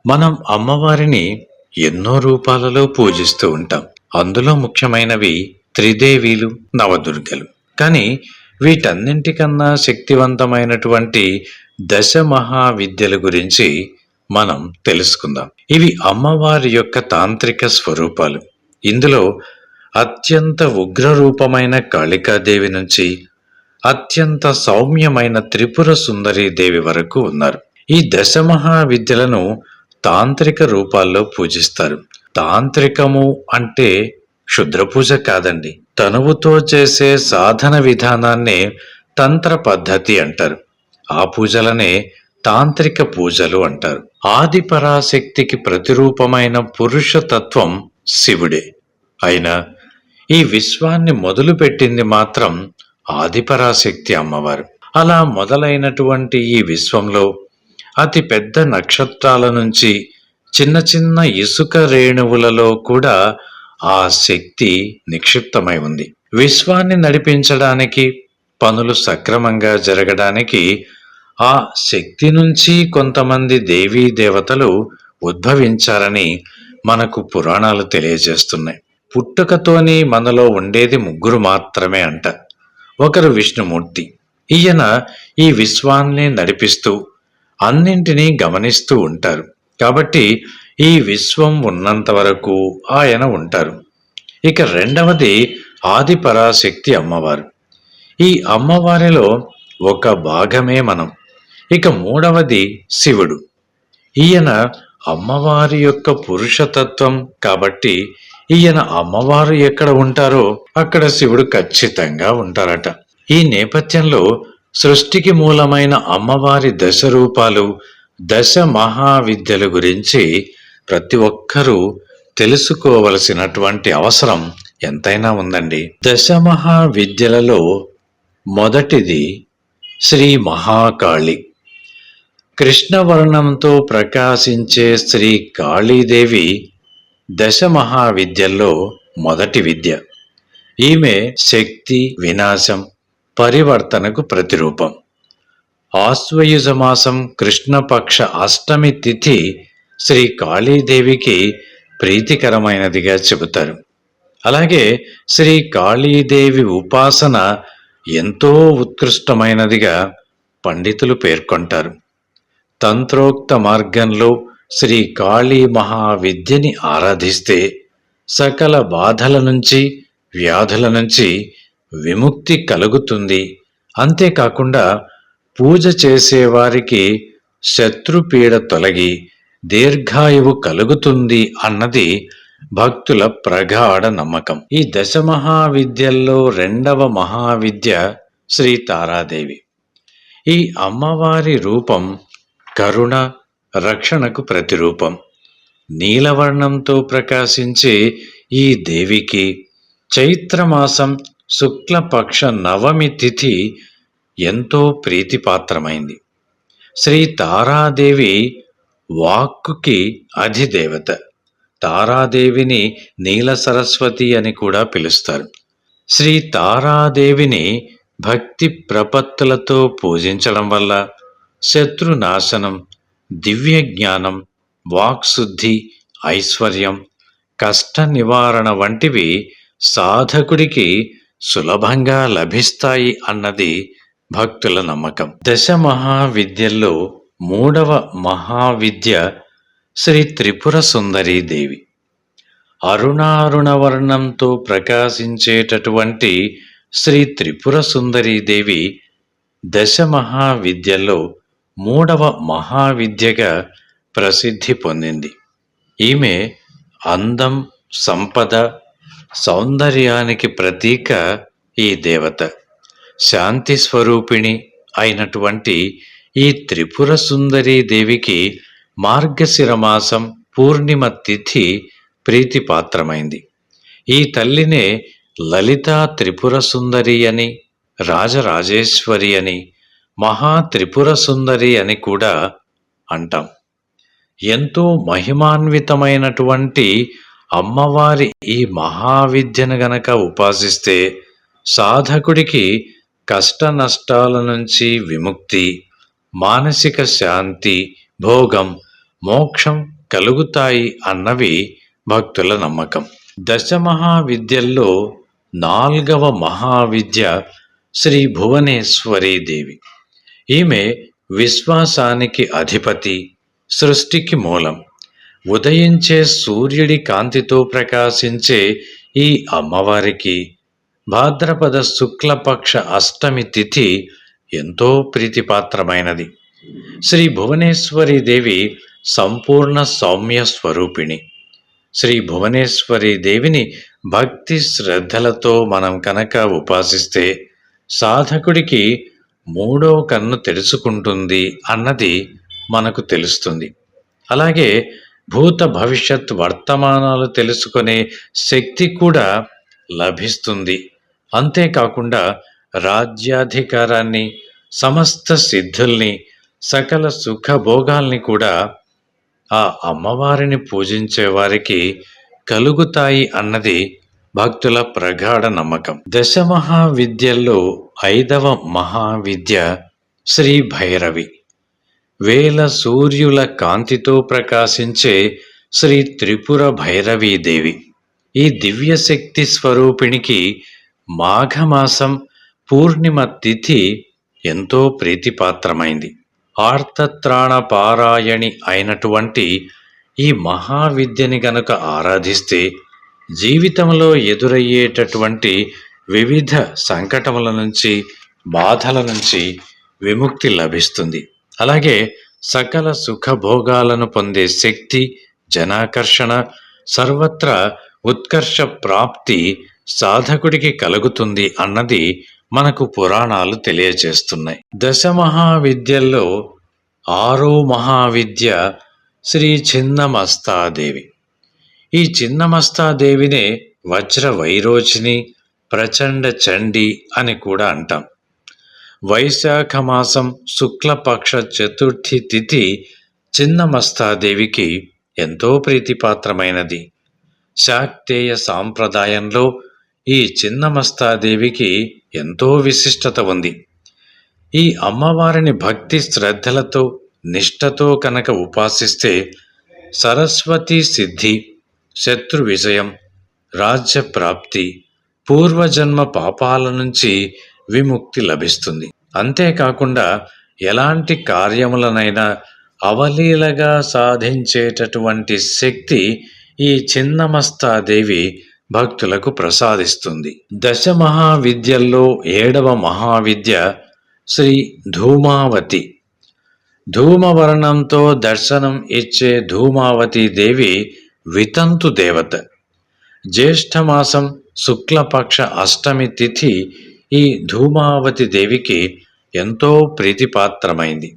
మనం అమ్మవారిని ఎన్నో రూపాలలో పూజిస్తూ ఉంటాం. అందులో ముఖ్యమైనవి త్రిదేవీలు, నవదుర్గలు. కానీ వీటన్నింటికన్నా శక్తివంతమైనటువంటి దశ మహావిద్యల గురించి మనం తెలుసుకుందాం. ఇవి అమ్మవారి యొక్క తాంత్రిక స్వరూపాలు. ఇందులో అత్యంత ఉగ్రరూపమైన కాళికాదేవి నుంచి అత్యంత సౌమ్యమైన త్రిపుర సుందరీ దేవి వరకు ఉన్నారు. ఈ దశ మహావిద్యలను తాంత్రిక రూపాల్లో పూజిస్తారు. తాంత్రికము అంటే క్షుద్ర పూజ కాదండి. తనువుతో చేసే సాధన విధానాన్నే తంత్ర పద్ధతి అంటారు. ఆ పూజలనే తాంత్రిక పూజలు అంటారు. ఆది పరాశక్తికి ప్రతిరూపమైన పురుష తత్వం శివుడే. అయినా ఈ విశ్వాన్ని మొదలుపెట్టింది మాత్రం ఆదిపరాశక్తి అమ్మవారు. అలా మొదలైనటువంటి ఈ విశ్వంలో అతి పెద్ద నక్షత్రాల నుంచి చిన్న చిన్న ఇసుక రేణువులలో కూడా ఆ శక్తి నిక్షిప్తమై ఉంది. విశ్వాన్ని నడిపించడానికి, పనులు సక్రమంగా జరగడానికి ఆ శక్తి నుంచి కొంతమంది దేవీ దేవతలు ఉద్భవించారని మనకు పురాణాలు తెలియజేస్తున్నాయి. పుట్టుకతోని మనలో ఉండేది ముగ్గురు మాత్రమే అంట. ఒకరు విష్ణుమూర్తి. ఈయన ఈ విశ్వాన్ని నడిపిస్తూ అన్నింటినీ గమనిస్తూ ఉంటారు. కాబట్టి ఈ విశ్వం ఉన్నంత వరకు ఆయన ఉంటారు. ఇక రెండవది ఆది పరాశక్తి అమ్మవారు. ఈ అమ్మవారిలో ఒక భాగమే మనం. ఇక మూడవది శివుడు. ఈయన అమ్మవారి యొక్క పురుషతత్వం కాబట్టి ఈయన అమ్మవారు ఎక్కడ ఉంటారో అక్కడ శివుడు ఖచ్చితంగా ఉంటారట. ఈ నేపథ్యంలో సృష్టికి మూలమైన అమ్మవారి దశ రూపాలు, దశ మహావిద్యల గురించి ప్రతి ఒక్కరూ తెలుసుకోవలసినటువంటి అవసరం ఎంతైనా ఉందండి. దశ మహావిద్యలలో మొదటిది శ్రీ మహాకాళి. కృష్ణవర్ణంతో ప్రకాశించే శ్రీ కాళీదేవి దశ మహావిద్యల్లో మొదటి విద్య. ఈమె శక్తి, వినాశం, పరివర్తనకు ప్రతిరూపం. ఆశ్వయుజ మాసం కృష్ణపక్ష అష్టమి తిథి శ్రీ కాళీదేవికి ప్రీతికరమైనదిగా చెబుతారు. అలాగే శ్రీ కాళీదేవి ఉపాసన ఎంతో ఉత్కృష్టమైనదిగా పండితులు పేర్కొంటారు. తంత్రోక్త మార్గంలో శ్రీ కాళీ మహావిద్యని ఆరాధిస్తే సకల బాధల నుంచి, వ్యాధుల నుంచి విముక్తి కలుగుతుంది. అంతేకాకుండా పూజ చేసేవారికి శత్రుపీడ తొలగి దీర్ఘాయువు కలుగుతుంది అన్నది భక్తుల ప్రగాఢ నమ్మకం. ఈ దశ మహావిద్యల్లో రెండవ మహావిద్య శ్రీ తారాదేవి. ఈ అమ్మవారి రూపం కరుణ, రక్షణకు ప్రతిరూపం. నీలవర్ణంతో ప్రకాశించే ఈ దేవికి చైత్రమాసం శుక్లపక్ష నవమి తిథి ఎంతో ప్రీతిపాత్రమైంది. శ్రీ తారాదేవి వాక్కుకి అధిదేవత. తారాదేవిని నీల సరస్వతి అని కూడా పిలుస్తారు. శ్రీ తారాదేవిని భక్తి ప్రపత్తులతో పూజించడం వల్ల శత్రునాశనం, దివ్య జ్ఞానం, వాక్శుద్ధి, ఐశ్వర్యం, కష్ట నివారణ వంటివి సాధకుడికి సులభంగా లభిస్తాయి అన్నది భక్తుల నమ్మకం. దశ మహావిద్యల్లో మూడవ మహావిద్య శ్రీ త్రిపుర సుందరీ దేవి. అరుణారుణ వర్ణంతో ప్రకాశించేటటువంటి శ్రీ త్రిపుర సుందరీ దేవి దశ మహావిద్యల్లో మూడవ మహావిద్యగా ప్రసిద్ధి పొందింది. ఈమె అందం, సంపద, సౌందర్యానికి ప్రతీక ఈ దేవత. శాంతి స్వరూపిణి అయినటువంటి ఈ త్రిపుర సుందరీ దేవికి మార్గశిర మాసం పూర్ణిమ తిథి ప్రీతిపాత్రమైంది. ఈ తల్లినే లలితా త్రిపుర సుందరి అని, రాజరాజేశ్వరి అని, మహా త్రిపుర సుందరి అని కూడా అంటాం. ఎంతో మహిమాన్వితమైనటువంటి అమ్మవారి ఈ మహావిద్యను గనక ఉపాసిస్తే సాధకుడికి కష్ట నష్టాల నుంచి విముక్తి, మానసిక శాంతి, భోగం, మోక్షం కలుగుతాయి అన్నవి భక్తుల నమ్మకం. దశమహావిద్యల్లో 4వ మహావిద్య శ్రీ భువనేశ్వరీ దేవి. ఈమె విశ్వాసానికి అధిపతి, సృష్టికి మూలం. ఉదయించే సూర్యుడి కాంతితో ప్రకాశించే ఈ అమ్మవారికి భాద్రపద శుక్లపక్ష అష్టమి తిథి ఎంతో ప్రీతిపాత్రమైనది. శ్రీ భువనేశ్వరీ దేవి సంపూర్ణ సౌమ్య స్వరూపిణి. శ్రీ భువనేశ్వరీ దేవిని భక్తి శ్రద్ధలతో మనం కనుక ఉపాసిస్తే సాధకుడికి 3వ కన్ను తెరుచుకుంటుంది అన్నది మనకు తెలుస్తుంది. అలాగే భూత భవిష్యత్ వర్తమానాలు తెలుసుకునే శక్తి కూడా లభిస్తుంది. అంతేకాకుండా రాజ్యాధికారాన్ని, సమస్త సిద్ధుల్ని, సకల సుఖభోగాల్ని కూడా ఆ అమ్మవారిని పూజించే వారికి కలుగుతాయి అన్నది భక్తుల ప్రగాఢ నమ్మకం. దశమహావిద్యల్లో 5వ మహావిద్య శ్రీ భైరవి. వేల సూర్యుల కాంతితో ప్రకాశించే శ్రీ త్రిపుర భైరవీదేవి. ఈ దివ్యశక్తి స్వరూపిణికి మాఘమాసం పూర్ణిమ తిథి ఎంతో ప్రీతిపాత్రమైంది. ఆర్తత్రాణ పారాయణి అయినటువంటి ఈ మహావిద్యని గనుక ఆరాధిస్తే జీవితంలో ఎదురయ్యేటటువంటి వివిధ సంకటముల నుంచి, బాధల నుంచి విముక్తి లభిస్తుంది. అలాగే సకల సుఖభోగాలను పొందే శక్తి, జనాకర్షణ, సర్వత్రా ఉత్కర్ష ప్రాప్తి సాధకుడికి కలుగుతుంది అన్నది మనకు పురాణాలు తెలియజేస్తున్నాయి. దశమహావిద్యల్లో 6వ మహావిద్య శ్రీ చిన్నమస్తాదేవి. ఈ చిన్నమస్తాదేవినే వజ్ర వైరోచిని, ప్రచండ చండి అని కూడా అంటాం. వైశాఖ మాసం శుక్లపక్ష చతుర్థి తిథి చిన్నమస్తాదేవికి ఎంతో ప్రీతిపాత్రమైనది. శాక్తేయ సాంప్రదాయంలో ఈ చిన్నమస్తాదేవికి ఎంతో విశిష్టత ఉంది. ఈ అమ్మవారిని భక్తి శ్రద్ధలతో, నిష్ఠతో కనుక ఉపాసిస్తే సరస్వతి సిద్ధి, శత్రు విజయం, రాజ్య ప్రాప్తి, పూర్వజన్మ పాపాల నుంచి విముక్తి లభిస్తుంది. అంతేకాకుండా ఎలాంటి కార్యములనైనా అవలీలగా సాధించేటటువంటి శక్తి ఈ చిన్నమస్తాదేవి భక్తులకు ప్రసాదిస్తుంది. దశమహావిద్యల్లో 7వ మహావిద్య శ్రీ ధూమావతి. ధూమవర్ణంతో దర్శనం ఇచ్చే ధూమావతి దేవి వితంతు దేవత. జ్యేష్ఠమాసం శుక్లపక్ష అష్టమి తిథి ఈ ధూమావతి దేవికి ఎంతో ప్రీతిపాత్రమైంది.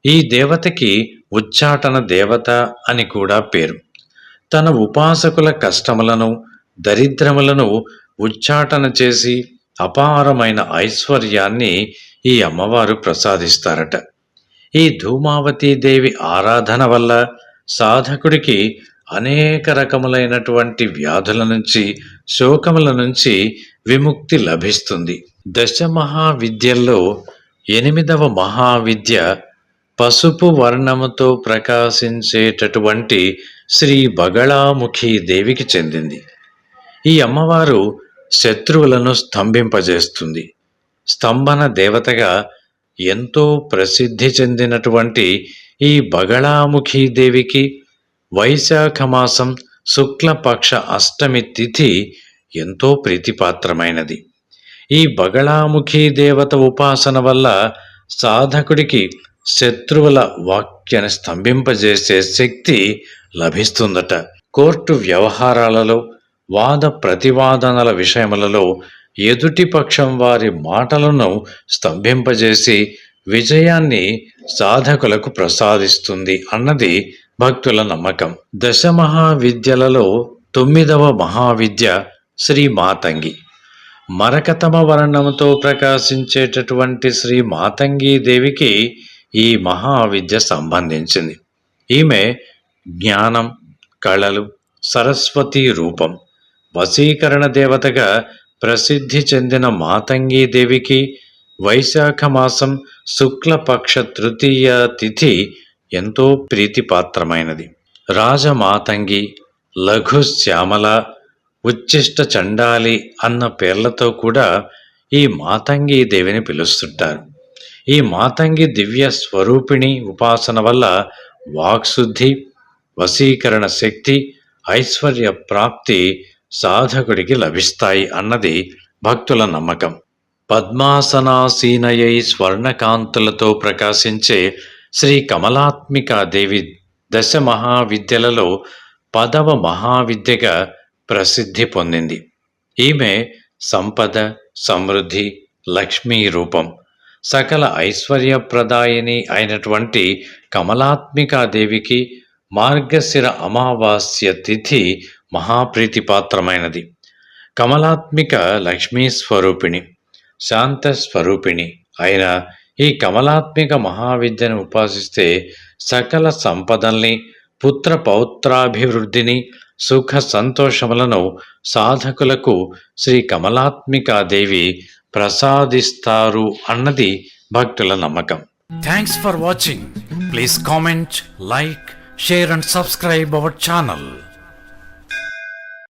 ఈ దేవతకి ఉచ్చాటన దేవత అని కూడా పేరు. తన ఉపాసకుల కష్టములను, దరిద్రములను ఉచ్చాటన చేసి అపారమైన ఐశ్వర్యాన్ని ఈ అమ్మవారు ప్రసాదిస్తారట. ఈ ధూమావతీ దేవి ఆరాధన వల్ల సాధకుడికి అనేక రకములైనటువంటి వ్యాధుల నుంచి, శోకముల నుంచి విముక్తి లభిస్తుంది. దశమహావిద్యల్లో 8వ మహావిద్య పసుపు వర్ణముతో ప్రకాశించేటటువంటి శ్రీ బగళాముఖి దేవికి చెందింది. ఈ అమ్మవారు శత్రువులను స్తంభింపజేస్తుంది. స్తంభన దేవతగా ఎంతో ప్రసిద్ధి చెందినటువంటి ఈ బగళాముఖి దేవికి వైశాఖ మాసం శుక్లపక్ష అష్టమి తిథి ఎంతో ప్రీతిపాత్రమైనది. ఈ బగళాముఖి దేవత ఉపాసన వల్ల సాధకుడికి శత్రువుల వాక్యాన్ని స్తంభింపజేసే శక్తి లభిస్తుందట. కోర్టు వ్యవహారాలలో, వాద ప్రతివాదనల విషయములలో ఎదుటి పక్షం వారి మాటలను స్తంభింపజేసి విజయాన్ని సాధకులకు ప్రసాదిస్తుంది అన్నది భక్తుల నమ్మకం. దశమహావిద్యలలో 9వ మహావిద్య శ్రీ మాతంగి. మరకతమ వర్ణముతో ప్రకాశించేటటువంటి శ్రీ మాతంగి దేవికి ఈ మహావిద్య సంబంధించింది. ఈమె జ్ఞానం, కళలు, సరస్వతి రూపం. వశీకరణ దేవతగా ప్రసిద్ధి చెందిన మాతంగి దేవికి వైశాఖ మాసం శుక్లపక్ష తృతీయ తిథి ఎంతో ప్రీతిపాత్రమైనది. రాజమాతంగి, లఘు శ్యామల, ఉచ్ఛిష్ట చండాలి అన్న పేర్లతో కూడా ఈ మాతంగి దేవిని పిలుస్తుంటారు. ఈ మాతంగి దివ్య స్వరూపిణి ఉపాసన వల్ల వాక్శుద్ధి, వశీకరణ శక్తి, ఐశ్వర్య ప్రాప్తి సాధకుడికి లభిస్తాయి అన్నది భక్తుల నమ్మకం. పద్మాసనాసీనయై స్వర్ణకాంతులతో ప్రకాశించే శ్రీ కమలాత్మికాదేవి దశ మహావిద్యలలో 10వ మహావిద్యగా ప్రసిద్ధి పొందింది. ఈమె సంపద, సమృద్ధి, లక్ష్మీ రూపం. సకల ఐశ్వర్యప్రదాయిని అయినటువంటి కమలాత్మికాదేవికి మార్గశిర అమావాస్య తిథి మహాప్రీతిపాత్రమైనది. కమలాత్మిక లక్ష్మీ స్వరూపిణి, శాంత స్వరూపిణి అయిన ఈ కమలాత్మిక మహావిద్యను ఉపాసిస్తే సకల సంపదల్ని, పుత్ర పౌత్రాభివృద్ధిని, సుఖ సంతోషములను సాధకులకు శ్రీ కమలాత్మికాదేవి ప్రసాదిస్తారు అన్నది భక్తుల నమ్మకం. Thanks for watching. Please comment, like, share and subscribe our channel.